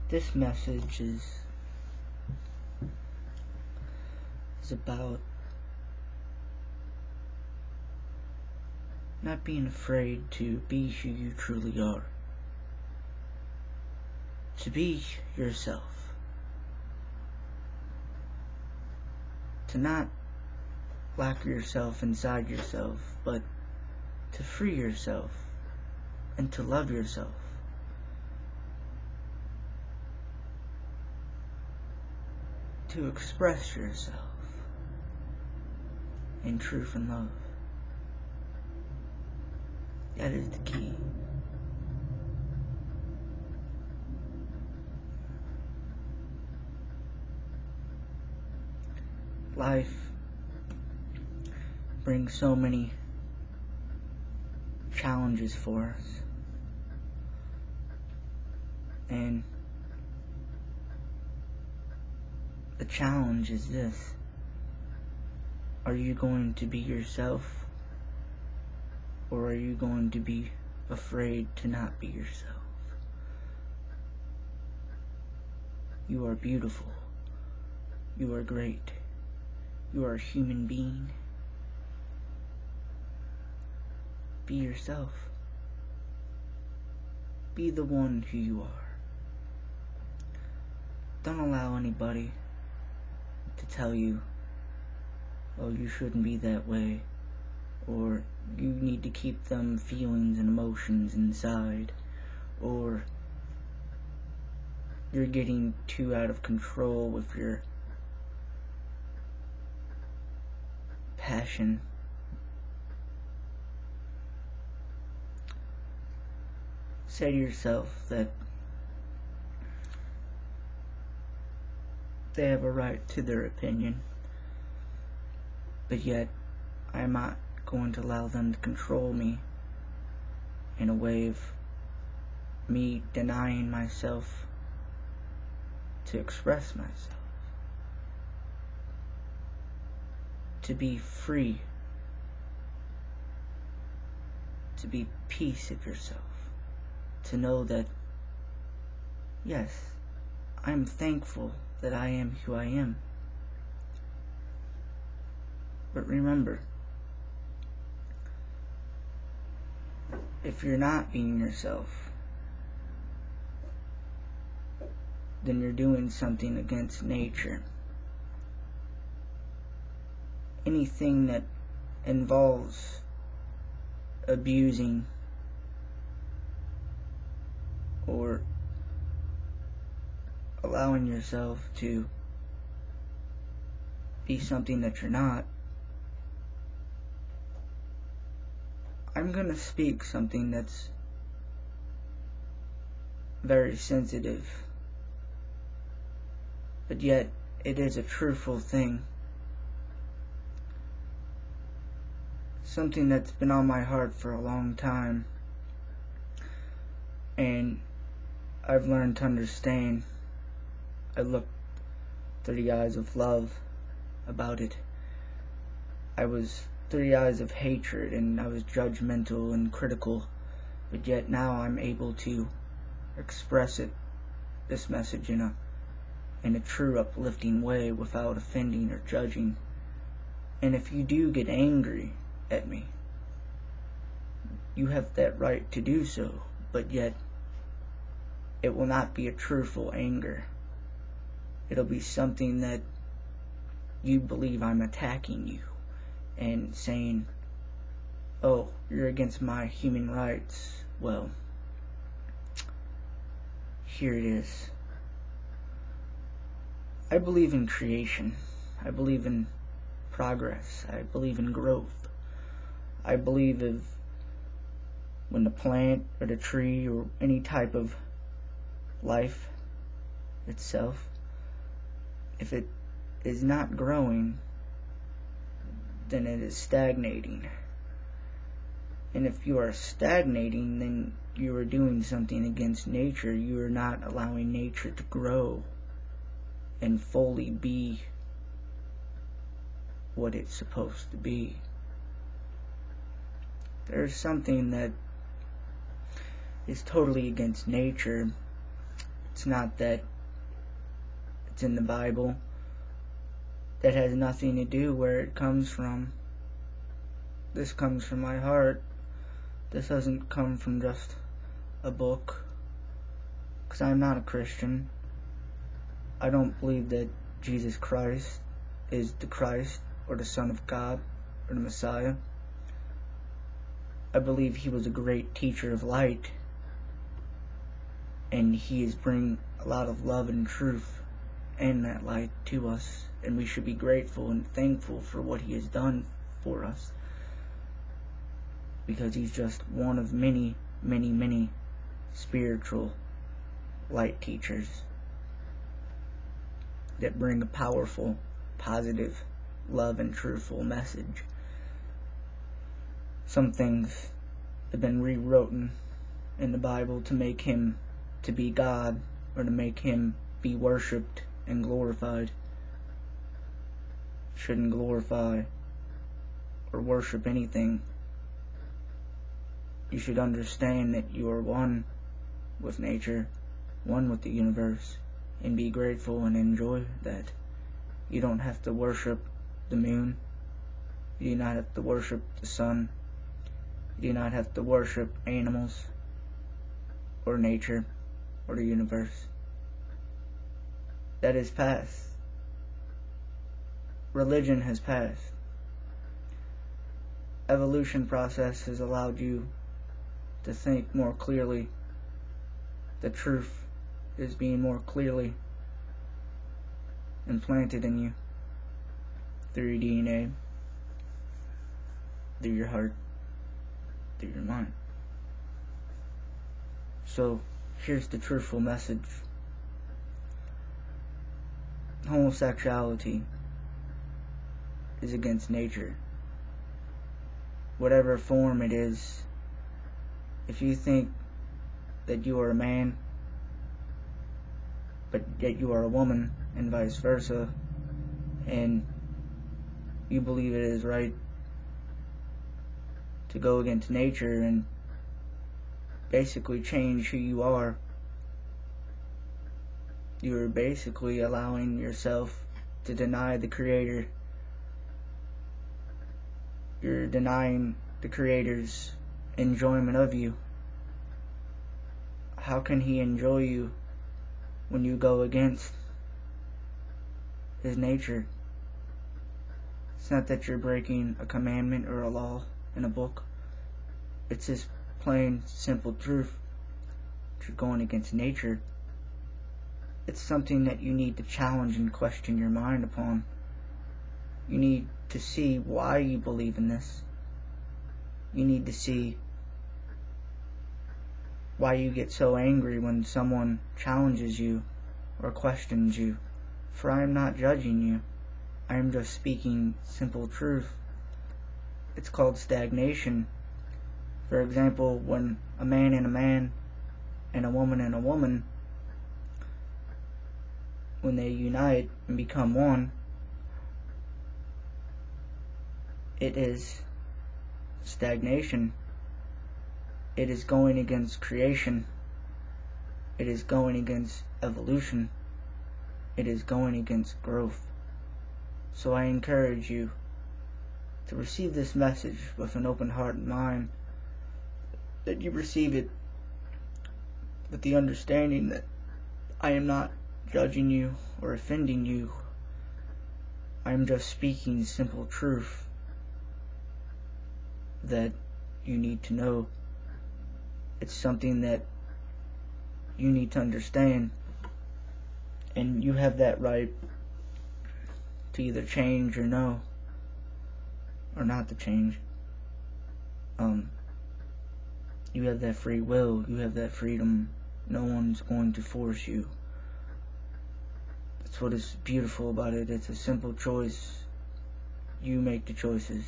This message is about not being afraid to be who you truly are. To be yourself. To not lock yourself inside yourself, but to free yourself and to love yourself. To express yourself in truth and love. That is the key. Life brings so many challenges for us. And the challenge is this. Are you going to be yourself? Or are you going to be afraid to not be yourself? You are beautiful. You are great. You are a human being. Be yourself. Be the one who you are. Don't allow anybody to tell you, oh, you shouldn't be that way, or you need to keep them feelings and emotions inside, or you're getting too out of control with your passion. Say to yourself that they have a right to their opinion, but yet I'm not going to allow them to control me in a way of me denying myself to express myself, to be free, to be peace of yourself, to know that, yes, I'm thankful that I am who I am. But remember, if you're not being yourself, then you're doing something against nature. Anything that involves abusing or allowing yourself to be something that you're not, I'm gonna speak something that's very sensitive, but yet it is a truthful thing. Something that's been on my heart for a long time, and I've learned to understand. I looked through the eyes of love about it. I was through the eyes of hatred, and I was judgmental and critical, but yet now I'm able to express this message in a true uplifting way without offending or judging. And if you do get angry at me, you have that right to do so, but yet it will not be a truthful anger. It'll be something that you believe I'm attacking you and saying, oh, you're against my human rights. Well, here it is. I believe in creation. I believe in progress. I believe in growth. I believe if when the plant or the tree or any type of life itself, if it is not growing, then it is stagnating. And if you are stagnating, then you are doing something against nature. You are not allowing nature to grow and fully be what it's supposed to be. There's something that is totally against nature. It's not that it's in the Bible. That has nothing to do where it comes from. This comes from my heart. This doesn't come from just a book. Because I'm not a Christian. I don't believe that Jesus Christ is the Christ or the Son of God or the Messiah. I believe he was a great teacher of light, and he is bringing a lot of love and truth and that light to us, and we should be grateful and thankful for what he has done for us, because he's just one of many, many, many spiritual light teachers that bring a powerful, positive, love and truthful message. Some things have been rewritten in the Bible to make him to be God, or to make him be worshipped and glorified. Shouldn't glorify or worship anything. You should understand that you are one with nature, one with the universe, and be grateful and enjoy that. You don't have to worship the moon. You do not have to worship the sun. You do not have to worship animals or nature or the universe. That is past. Religion has passed. Evolution process has allowed you to think more clearly. The truth is being more clearly implanted in you through your DNA, through your heart, through your mind. So here's the truthful message. Homosexuality is against nature. Whatever form it is, if you think that you are a man, but yet you are a woman, and vice versa, and you believe it is right to go against nature and basically change who you are, you are basically allowing yourself to deny the Creator. You're denying the Creator's enjoyment of you. How can he enjoy you when you go against his nature? It's not that you're breaking a commandment or a law in a book. It's just plain, simple truth. You're going against nature. It's something that you need to challenge and question your mind upon. You need to see why you believe in this. You need to see why you get so angry when someone challenges you or questions you. For I am not judging you. I am just speaking simple truth. It's called stagnation. For example, when a man and a woman, when they unite and become one, it is stagnation. It is going against creation. It is going against evolution. It is going against growth. So I encourage you to receive this message with an open heart and mind, that you receive it with the understanding that I am not judging you or offending you. I am just speaking simple truth that you need to know. It's something that you need to understand, and you have that right to either change or no, or not to change. You have that free will. You have that freedom. No one's going to force you. That's what is beautiful about it. It's a simple choice. You make the choices.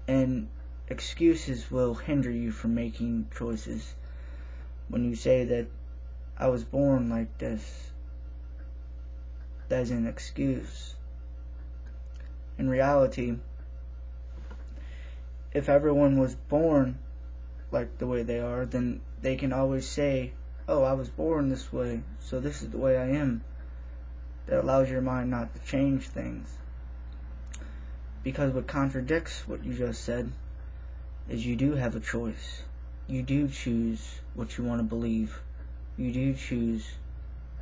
And excuses will hinder you from making choices. When you say that I was born like this, that's an excuse. In reality, if everyone was born like the way they are, then they can always say, oh, I was born this way, so this is the way I am, that allows your mind not to change things. Because what contradicts what you just said is you do have a choice. You do choose what you want to believe. You do choose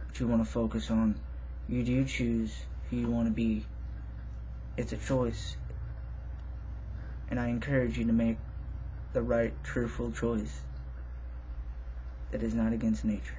what you want to focus on. You do choose who you want to be. It's a choice. And I encourage you to make the right, truthful choice that is not against nature.